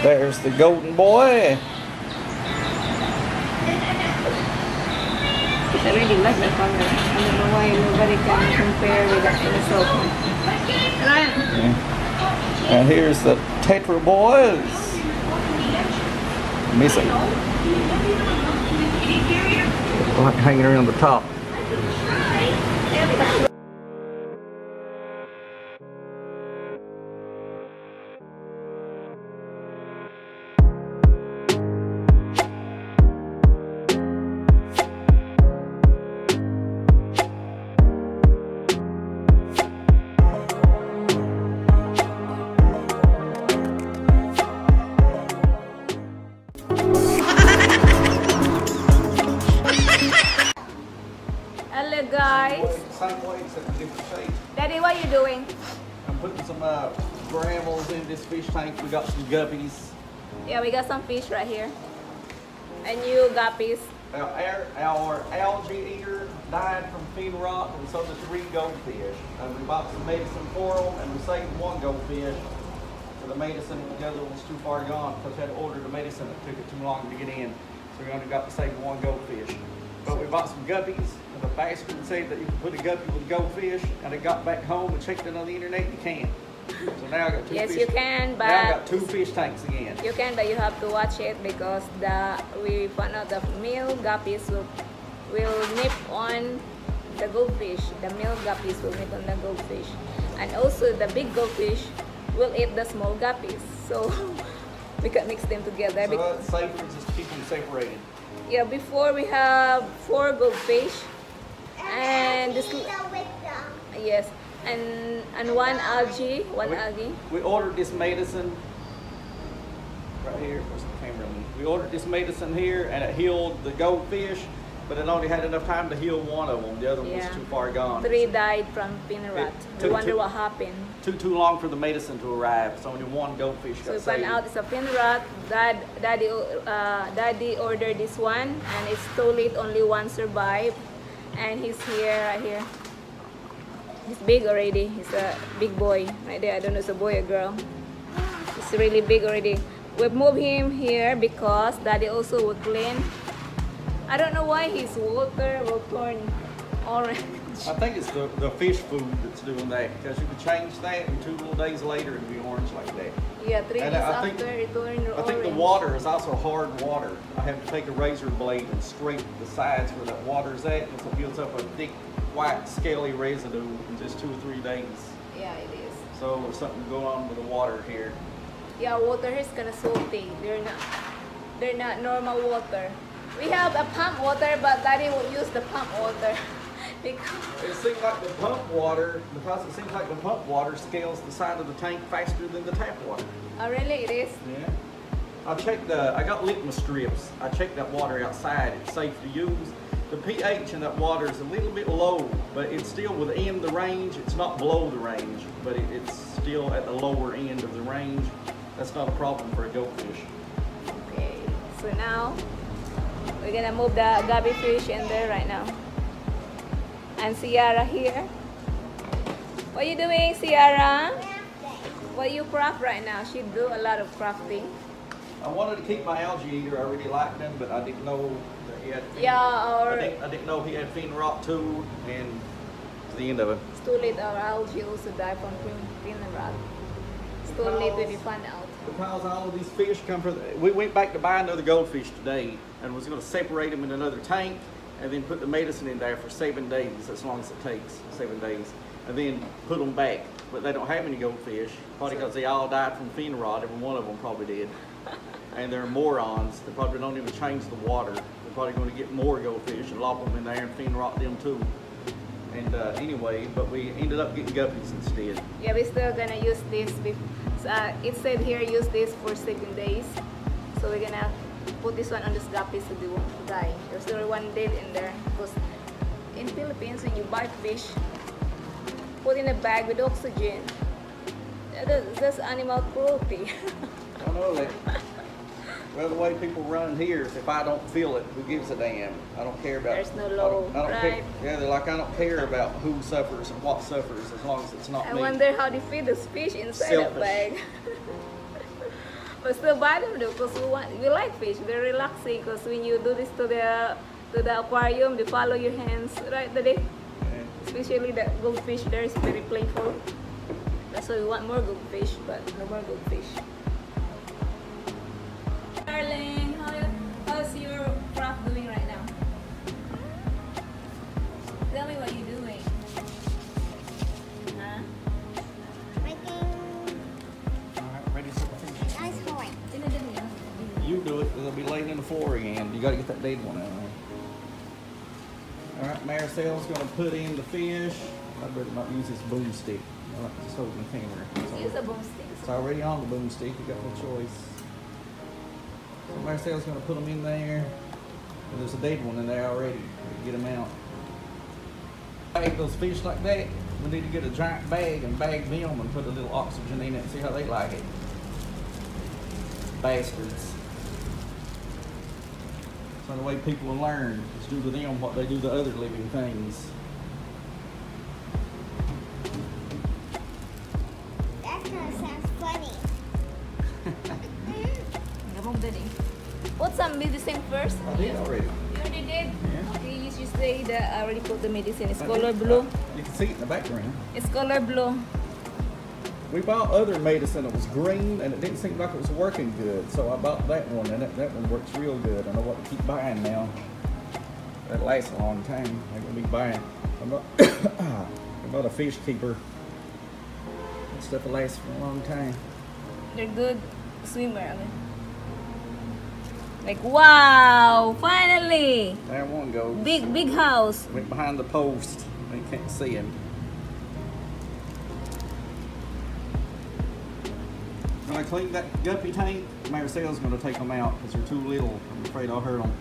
There's the golden boy. I really like the color. I don't know why nobody can compare with that in the cell phone. Yeah. And here's the tetra boys. Missing. Like hanging around the top. Hello guys. Same way except in different shapes. Daddy, what are you doing? I'm putting some gravels in this fish tank. We got some guppies. Yeah, we got some fish right here. And you guppies. Our algae eater died from fin rot, and so did 3 goldfish. And we bought some medicine for them, and we saved 1 goldfish. So the medicine, the other one was too far gone because we had to order the medicine. It took it too long to get in. So we only got to save 1 goldfish. But we bought some guppies, and the bastard said that you can put a guppy with a goldfish, and I got back home and checked it on the internet, you can't. So now I got 2 Yes, fish. you can, but now I got 2 fish tanks again. you can, but you have to watch it because we found out the male guppies will nip on the goldfish. The male guppies will nip on the goldfish, and also the big goldfish will eat the small guppies. So we can mix them together. So that's safer just to keep them separated. Yeah, before we have 4 goldfish, and this yes, and 1 algae, algae. We ordered this medicine right here. Where's the camera? We ordered this medicine here, and it healed the goldfish, but it only had enough time to heal 1 of them. The other one was too far gone. 3 died from fin rot. We wonder what happened. Too long for the medicine to arrive, so only 1 goldfish got saved. So we found out it's a fin rot. Daddy ordered this one, and it's too late. Only 1 survived, and he's here, right here. He's big already. He's a big boy right there. I don't know if it's a boy or girl. He's really big already. We've moved him here because Daddy also will clean. I don't know why his water will turn orange. I think it's the fish food that's doing that, because you can change that, and 2 little days later it'll be orange like that. Yeah, 3 days after it turned orange. I think the water is also hard water. I have to take a razor blade and scrape the sides where that water's at, and so it builds up a thick, white, scaly residue in just 2 or 3 days. Yeah, it is. So there's something going on with the water here. Yeah, water is kind of salty. They're not normal water. We have a pump water, but Daddy will use the pump water. It seems like the pump water, scales the side of the tank faster than the tap water. Oh, really? It is? Yeah. I got litmus strips. I checked that water outside. It's safe to use. The pH in that water is a little bit low, but it's still within the range. It's not below the range, but it's still at the lower end of the range. That's not a problem for a goldfish. Okay, so now we're gonna move the gabby fish in there right now. And Ciara here. What are you doing, Ciara? What you craft right now? She do a lot of crafting. I wanted to keep my algae eater. I really liked him, but I didn't know that he had fin. I didn't know he had fin rot too, and it's the end of it. It's too late. Our algae also died from fin rot. It's too late when we find out. Because all of these fish come from. We went back to buy another goldfish today, and was going to separate them in another tank, and then put the medicine in there for 7 days, as long as it takes 7 days, and then put them back. But they don't have any goldfish, probably because they all died from fin rot. Every one of them probably did. And they're morons. They probably don't even change the water. They're probably going to get more goldfish and lop them in there and fin rot them too. And anyway, but we ended up getting guppies instead. Yeah, we're still gonna use this. It said here use this for 7 days. So we're gonna put this one on this guppies so they won't die. There's still 1 dead in there. Because in Philippines, when you buy fish, put in a bag with oxygen. That's animal cruelty. I know that. Well, the way people run here is if I don't feel it, who gives a damn? I don't care about. There's no law, I don't right? care. Yeah, they're like, I don't care about who suffers and what suffers as long as it's not me. I wonder how they feed those fish inside the bag. But still buy them though, because we like fish. They're relaxing. Because when you do this to the aquarium, they follow your hands, right, Daddy? Especially the goldfish there is very playful. That's why we want more goldfish, but no more goldfish. Darling, how's your craft doing right now? Tell me what you're doing. Huh? Making Alright, ready for the fish. ice horn. You do it, it'll be laying in the floor again. You gotta get that dead one out. Alright, Maricel's gonna put in the fish. I'd better not use this boomstick. I like just holding the camera. Use a boomstick. It's already on the boomstick, you got no choice. So Maricel's gonna put them in there. And there's a dead one in there already. Get them out. Bag those fish like that. We need to get a giant bag and bag them and put a little oxygen in it and see how they like it. Bastards. So the way people will learn is do to them what they do to other living things. That kind of sounds funny. Put some medicine first. I did already. You already did? Yeah. Okay, you should say that I already put the medicine. It's color blue. You can see it in the background. It's color blue. We bought other medicine that was green and it didn't seem like it was working good. So I bought that one and that one works real good. I know what to keep buying now. That lasts a long time. I'm going to be buying. I bought a fish keeper. That stuff will last for a long time. They're good swimmer. Like, wow, finally. There one goes. Big house. Went behind the post. You can't see him. When I clean that guppy tank, Maricel's going to take them out because they're too little. I'm afraid I'll hurt them.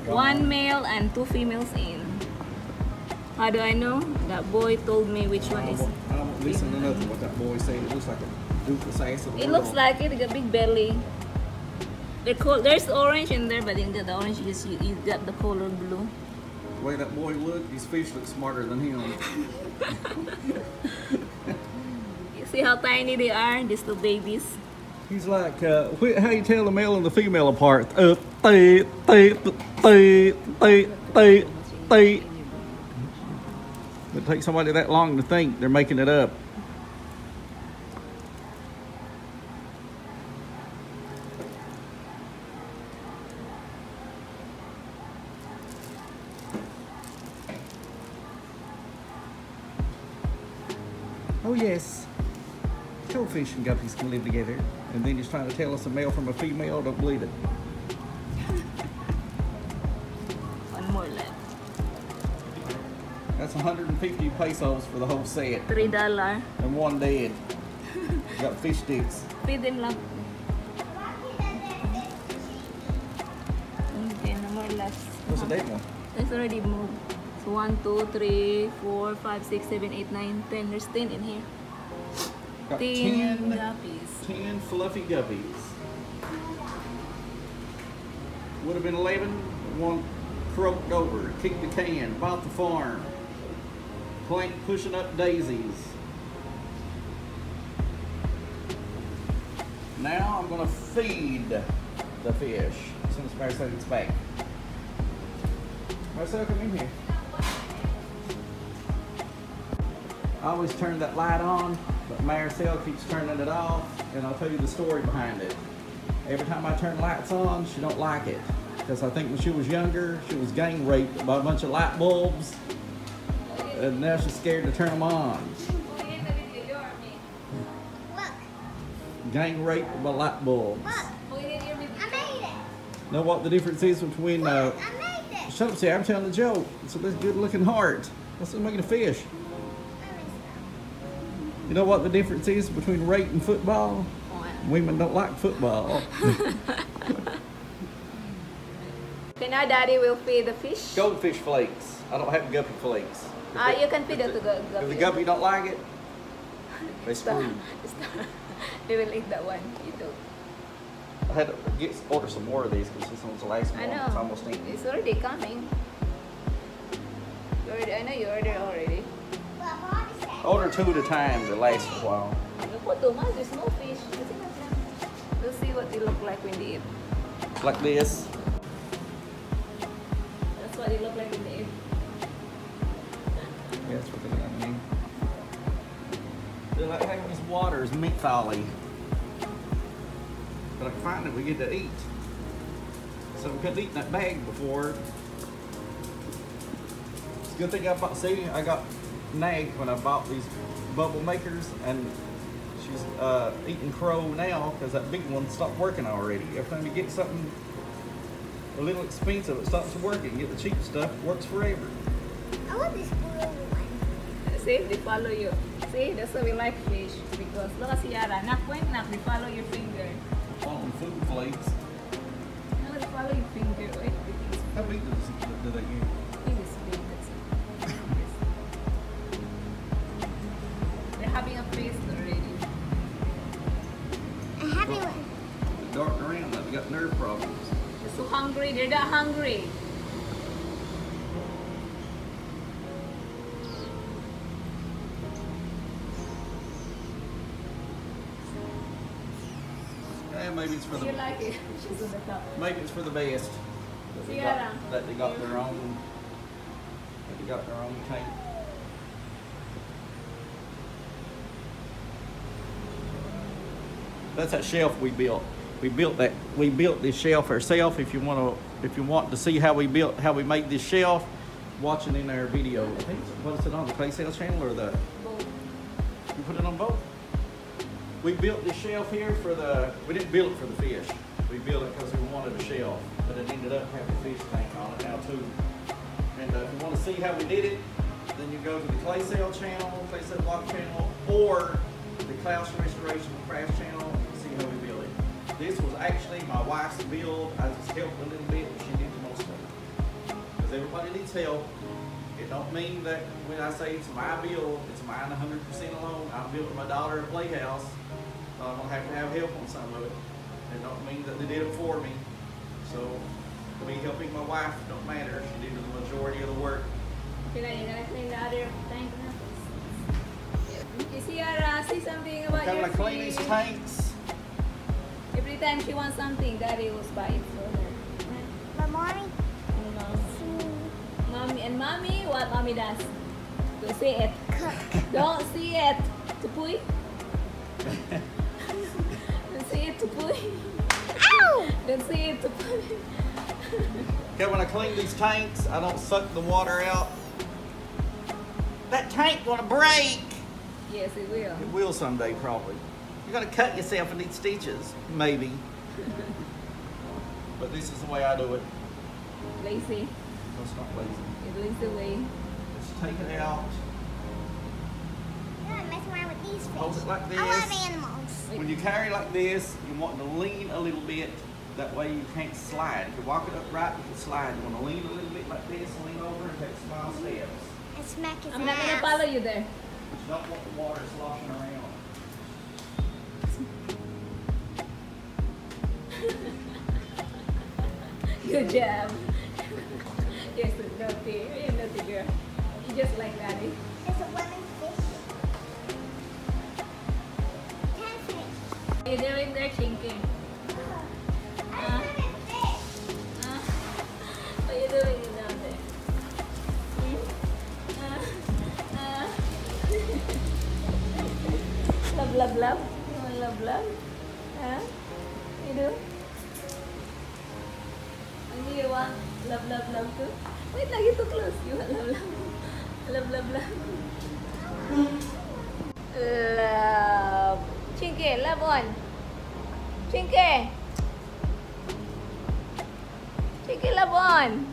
One male and 2 females in. How do I know? That boy told me which one is. I don't listen to nothing what that boy said. It looks like a doofus ass of a It girl. looks like it. They got big belly. They're cool. There's orange in there, but in the orange you got the color blue. The way that boy looked, these fish look smarter than him. You see how tiny they are? These little babies. He's like, how you tell the male and the female apart? It takes somebody that long to think they're making it up. Oh yes, goldfish and guppies can live together. And then he's trying to tell us a male from a female, don't believe it. One more left. That's 150 pesos for the whole set. $3. And one dead. Got fish sticks. Feed them lang. Okay, no more left. What's the dead one? That's already moved. So 1, 2, 3, 4, 5, 6, 7, 8, 9, 10. There's 10 in here. Got 10 10 guppies. 10 fluffy guppies. Would have been 11. One croaked over. Kicked the can. Bought the farm. Plant pushing up daisies. Now I'm going to feed the fish as soon as Marcel gets back. Marcel, come in here. I always turn that light on, but Marcel keeps turning it off, and I'll tell you the story behind it. Every time I turn lights on, she don't like it. Because I think when she was younger, she was gang raped by a bunch of light bulbs, and now she's scared to turn them on. Look, Gang raped by light bulbs. look. I made it. Know what the difference is between, Look, I made it. shut up, see, I'm telling a joke. It's this good looking heart. That's what's making a fish. You know what the difference is between rape and football? Women don't like football. Okay, now Daddy will feed the fish. Goldfish flakes. I don't have guppy flakes. You can feed it to the If guppy. the guppy don't like it, they screwed. They will eat that one. You do. I had to order some more of these because this one's the last one. I know. It's almost eaten. It's already coming. I know you ordered already. But Order 2 at a time to last a while. Look what too much, there's no fish. Let's see what they look like when they eat. Like this. That's what they look like when they eat. Yeah, that's what they're gonna need. They're like having this water is mentholy. But I can find it, we get to eat. So we couldn't eat in that bag before. It's a good thing I got nagged when I bought these bubble makers, and she's eating crow now because that big one stopped working already. Every time you get something a little expensive, it stops working. Get the cheap stuff, it works forever. I want this blue one. See, they follow you. See, that's why we like fish. Because look at Ciara, knock point knock, they follow your finger. Following food flakes. No, they follow your finger. Wait, How big do they get? it is big. That's it. They're having a feast already. A happy one. They're darting around like they got nerve problems. They're so hungry. They're not hungry. Maybe it's for Do you the like it? She's on the top. maybe it's for the best. Ciara. That they got their own. That they got their own tank. That's that shelf we built. We built this shelf ourselves. If you want to see how we made this shelf, watch it in our video. I think what is it on the Clay Sales channel or the? Both. You put it on both. We built this shelf here we didn't build it for the fish. We built it because we wanted a shelf, but it ended up having a fish tank on it now too. And if you want to see how we did it, then you go to the Clay Sale channel, Clay Sale Block channel, or the Klaus Restoration Craft channel, and see how we build it. This was actually my wife's build. I just helped a little bit, but she did most of it. Because everybody needs help. It don't mean that when I say it's my build, it's mine 100% alone. I'm building my daughter a playhouse. I'm gonna have to have help on some of it. It don't mean that they did it for me. So me helping my wife don't matter. She did the majority of the work. Okay, you're gonna clean the other tank now. You see, Ciara, see something about Kind your of clean these fish. tanks. Every time she wants something, Daddy will buy it for her. But mommy, Mommy, what mommy does? Don't see it. Don't see it. Tupoy. Don't see it, Tupoy. ow! Don't see it, Tupoy. Okay, when I clean these tanks, I don't suck the water out. That tank gonna break. Yes, it will. It will someday, probably. You're gonna cut yourself and need stitches, maybe. But this is the way I do it. Lazy. That's not lazy. It leads the way. Just take it out. You're gonna mess around with these fish. Hold it like this. I love animals. When you carry like this, you want to lean a little bit. That way you can't slide. If you walk it upright, you can slide. You want to lean a little bit like this, lean over and take small steps. And smack his I'm not gonna ass. follow you there. But you don't want the water sloshing around. Good job. Yes, it's naughty. You're a naughty girl. You just like Daddy. It's a lemon fish. 10 fish. What are you doing there, Chinky? I love fish. What are you doing down there? Love, love, love. You want love, love? Huh? You do? And you want love, love, love too? Wait, lagi too close. You want love, love. Love, love, love. Love. Chinky, love one. Chinky. Chinky, love one.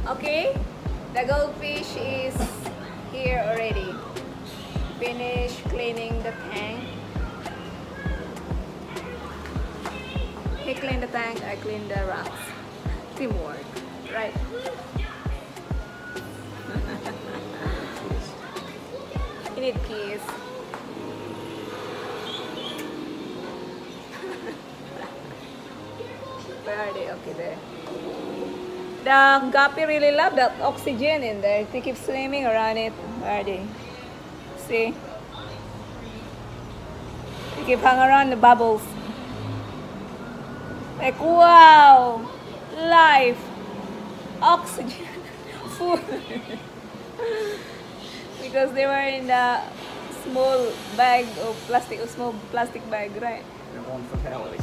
Okay, the goldfish is here already. Finish cleaning the tank. He cleaned the tank, I cleaned the rocks. Teamwork, right? You need keys. Where are they? Okay, there. The guppy really love that oxygen in there. They keep swimming around it. Where are they? See? They keep hanging around the bubbles. Like, wow! Life! Oxygen! Food! Because they were in the small bag of plastic, a small plastic bag, right? And one fatality.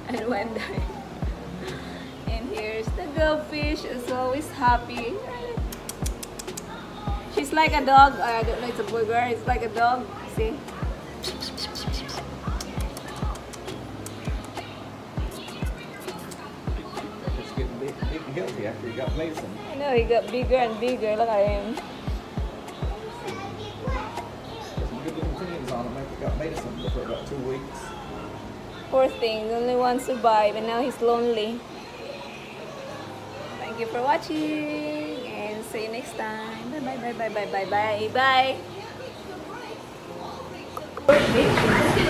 And one died. And here's the goldfish, is always happy. She's like a dog. I don't know, it's a boy girl. It's like a dog. See? It's getting big and healthy after he got medicine. I know, he got bigger and bigger. Look at him. There's some good little fins on him after he got medicine for about 2 weeks. Poor thing, only one survived, and now he's lonely. Thank you for watching, and see you next time. Bye bye bye bye bye bye bye bye.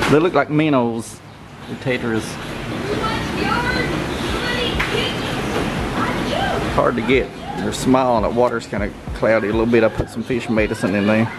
They look like minnows, the taters. Hard to get. They're small and the water's kind of cloudy a little bit. I put some fish medicine in there.